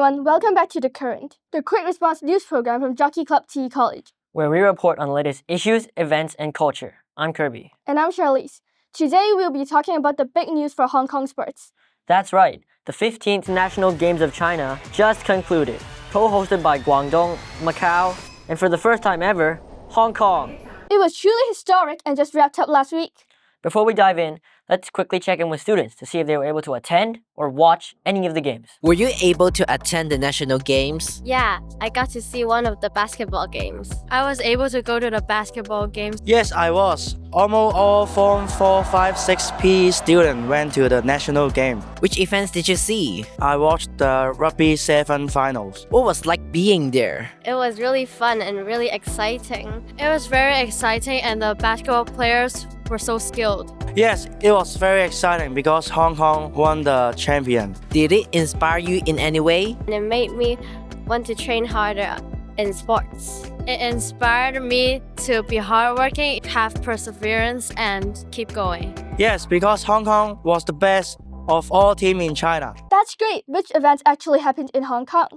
everyone, welcome back to The Current, the quick response news program from Jockey Club Ti-I College, where we report on the latest issues, events, and culture. I'm Kirby. And I'm Charlize. Today we'll be talking about the big news for Hong Kong sports. That's right, the 15th National Games of China just concluded, co-hosted by Guangdong, Macau, and for the first time ever, Hong Kong. It was truly historic and just wrapped up last week. Before we dive in, let's quickly check in with students to see if they were able to attend or watch any of the games. Were you able to attend the national games? Yeah, I got to see one of the basketball games. I was able to go to the basketball games. Yes, I was. Almost all Form 4, 5, 6 PE students went to the national game. Which events did you see? I watched the Rugby 7 finals. What was like being there? It was really fun and really exciting. It was very exciting and the basketball players were so skilled. Yes, it was very exciting because Hong Kong won the champion. Did it inspire you in any way? And it made me want to train harder in sports. It inspired me to be hardworking, have perseverance, and keep going. Yes, because Hong Kong was the best of all teams in China. That's great. Which events actually happened in Hong Kong?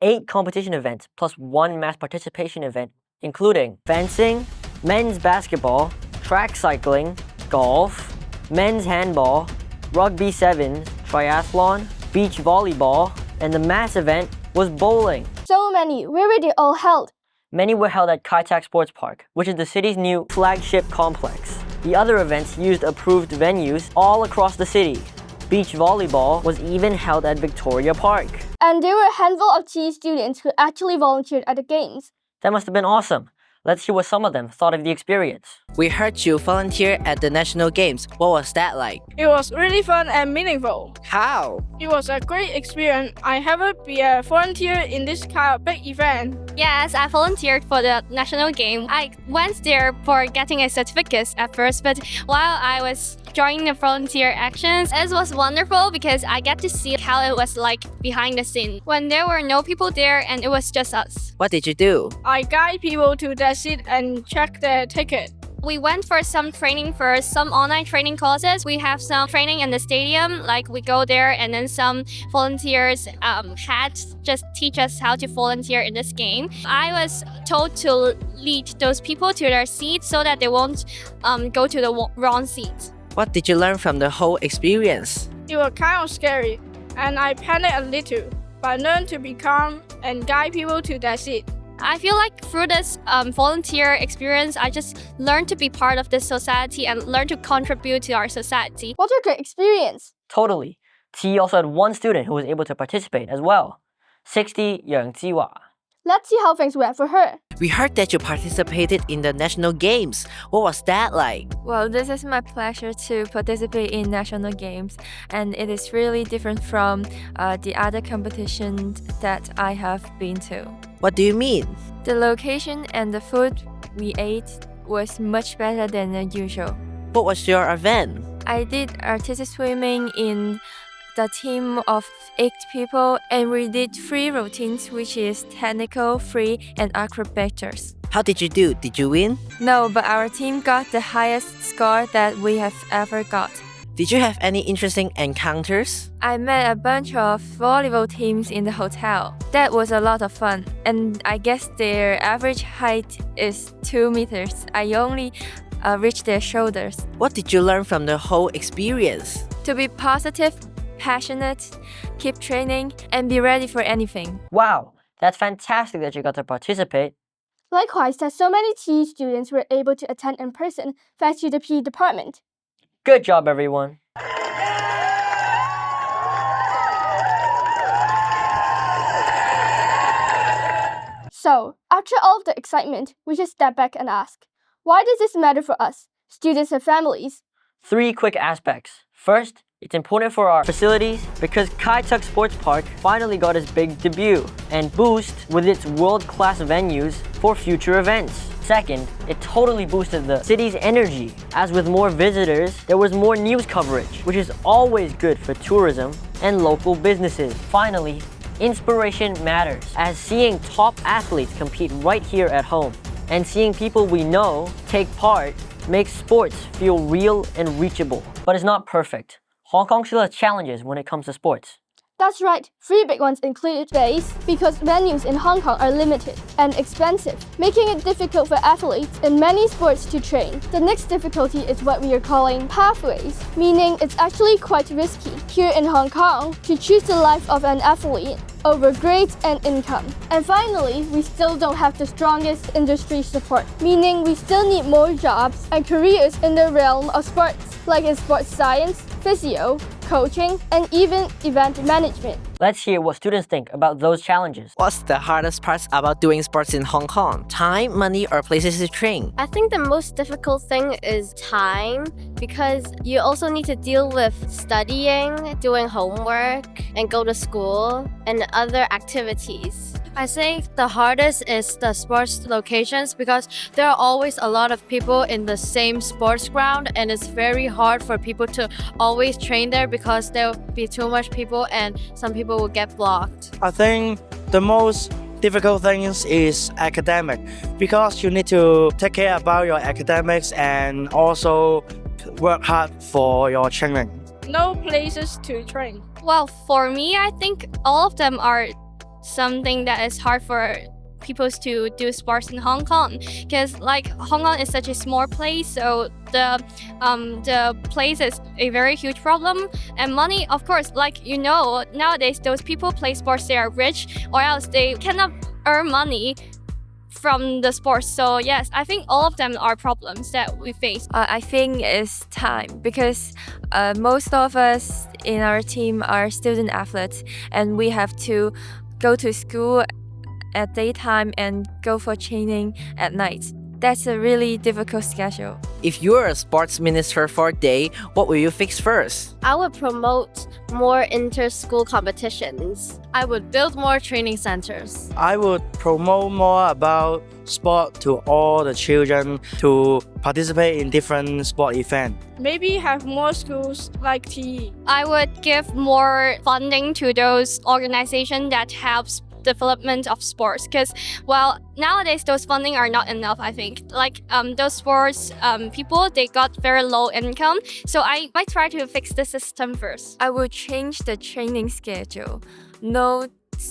8 competition events plus 1 mass participation event, including fencing, men's basketball, track cycling, golf, men's handball, rugby 7s, triathlon, beach volleyball, and the mass event was bowling. So many. Where were they all held? Many were held at JCTIC Sports Park, which is the city's new flagship complex. The other events used approved venues all across the city. Beach volleyball was even held at Victoria Park. And there were a handful of TE students who actually volunteered at the games. That must have been awesome. Let's hear what some of them thought of the experience. We heard you volunteer at the national games. What was that like? It was really fun and meaningful. How? It was a great experience. I haven't been a volunteer in this kind of big event. Yes, I volunteered for the national game. I went there for getting a certificate at first, but while I was joining the volunteer actions, it was wonderful because I get to see how it was like behind the scene when there were no people there and it was just us. What did you do? I guide people to their seat and check their ticket. We went for some training first, some online training courses. We have some training in the stadium, like we go there and then some volunteers had just teach us how to volunteer in this game. I was told to lead those people to their seats so that they won't go to the wrong seat. What did you learn from the whole experience? It was kind of scary and I panicked a little, but learned to be calm and guide people to their seat. I feel like through this volunteer experience, I just learned to be part of this society and learn to contribute to our society. What a great experience. Totally. T also had 1 student who was able to participate as well. 60 Yang Jiwa. Let's see how things went for her. We heard that you participated in the national games. What was that like? Well, this is my pleasure to participate in national games, and it is really different from the other competitions that I have been to. What do you mean? The location and the food we ate was much better than the usual. What was your event? I did artistic swimming in the team of 8 people, and we did 3 routines, which is technical, free, and acrobatics. How did you do? Did you win? No, but our team got the highest score that we have ever got. Did you have any interesting encounters? I met a bunch of volleyball teams in the hotel. That was a lot of fun, and I guess their average height is 2 meters. I only reached their shoulders. What did you learn from the whole experience? To be positive, passionate, keep training, and be ready for anything. Wow, that's fantastic that you got to participate. Likewise, that so many TE students were able to attend in person thanks to the PE department. Good job, everyone. So, after all of the excitement, we should step back and ask, why does this matter for us, students and families? 3 quick aspects. First, it's important for our facilities because JCTIC Sports Park finally got its big debut and boost with its world-class venues for future events. Second, it totally boosted the city's energy, as with more visitors, there was more news coverage, which is always good for tourism and local businesses. Finally, inspiration matters, as seeing top athletes compete right here at home and seeing people we know take part makes sports feel real and reachable. But it's not perfect. Hong Kong still has challenges when it comes to sports. That's right, 3 big ones include space, because venues in Hong Kong are limited and expensive, making it difficult for athletes in many sports to train. The next difficulty is what we are calling pathways, meaning it's actually quite risky here in Hong Kong to choose the life of an athlete over grades and income. And finally, we still don't have the strongest industry support, meaning we still need more jobs and careers in the realm of sports, like in sports science, physio, coaching, and even event management. Let's hear what students think about those challenges. What's the hardest parts about doing sports in Hong Kong? Time, money, or places to train? I think the most difficult thing is time because you also need to deal with studying, doing homework, and go to school and other activities. I think the hardest is the sports locations because there are always a lot of people in the same sports ground and it's very hard for people to always train there because there will be too much people and some people will get blocked. I think the most difficult thing is academic because you need to take care about your academics and also work hard for your training. No places to train. Well, for me, I think all of them are something that is hard for people to do sports in Hong Kong because like Hong Kong is such a small place, so the place is a very huge problem. And money, of course, like nowadays those people play sports, they are rich or else they cannot earn money from the sports. So yes, I think all of them are problems that we face. I think it's time because most of us in our team are student athletes and we have to go to school at daytime and go for training at night. That's a really difficult schedule. If you're a sports minister for a day, what will you fix first? I would promote more inter-school competitions. I would build more training centers. I would promote more about sport to all the children to participate in different sport events. Maybe have more schools like Ti-I. I would give more funding to those organizations that helps development of sports because nowadays those funding are not enough. I think like those sports people, they got very low income, so I might try to fix the system first. I will change the training schedule. No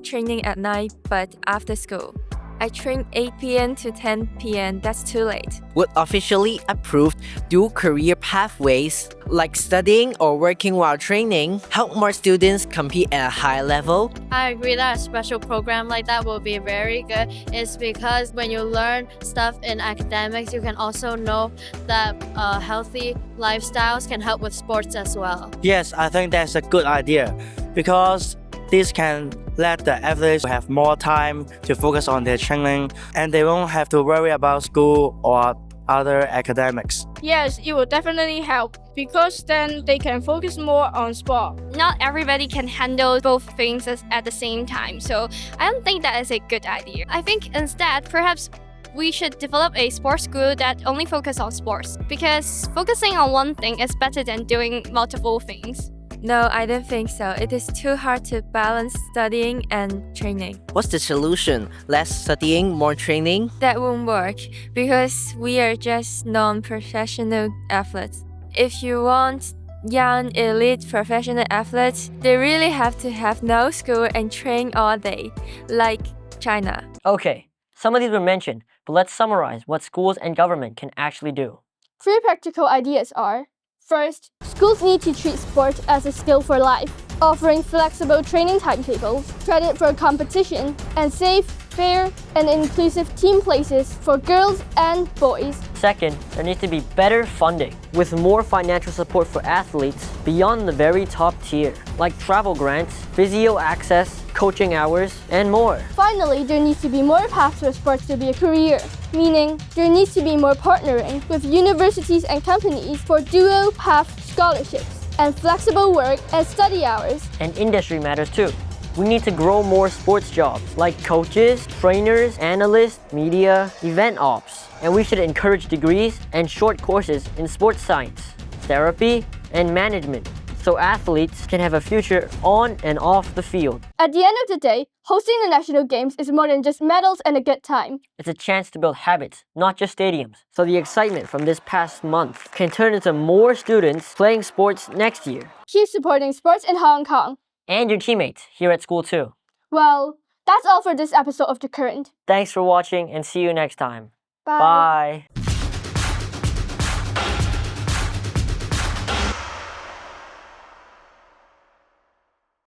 training at night but after school. I train 8 p.m. to 10 p.m. That's too late. Would officially approve dual career pathways like studying or working while training help more students compete at a high level? I agree that a special program like that will be very good. It's because when you learn stuff in academics, you can also know that healthy lifestyles can help with sports as well. Yes, I think that's a good idea because this can let the athletes have more time to focus on their training and they won't have to worry about school or other academics. Yes, it will definitely help because then they can focus more on sport. Not everybody can handle both things at the same time, so I don't think that is a good idea. I think instead, perhaps we should develop a sports school that only focuses on sports because focusing on one thing is better than doing multiple things. No, I don't think so. It is too hard to balance studying and training. What's the solution? Less studying, more training? That won't work because we are just non-professional athletes. If you want young elite professional athletes, they really have to have no school and train all day, like China. Okay, some of these were mentioned, but let's summarize what schools and government can actually do. 3 practical ideas are: first, schools need to treat sport as a skill for life, offering flexible training timetables, credit for competition, and safe, fair, and inclusive team places for girls and boys. Second, there needs to be better funding with more financial support for athletes beyond the very top tier, like travel grants, physio access, coaching hours, and more. Finally, there needs to be more paths for sports to be a career, meaning there needs to be more partnering with universities and companies for dual path scholarships and flexible work and study hours. And industry matters too. We need to grow more sports jobs like coaches, trainers, analysts, media, event ops. And we should encourage degrees and short courses in sports science, therapy, and management so athletes can have a future on and off the field. At the end of the day, hosting the national games is more than just medals and a good time. It's a chance to build habits, not just stadiums. So the excitement from this past month can turn into more students playing sports next year. Keep supporting sports in Hong Kong. and your teammates here at school too. Well, that's all for this episode of The Current. Thanks for watching and see you next time. Bye. Bye.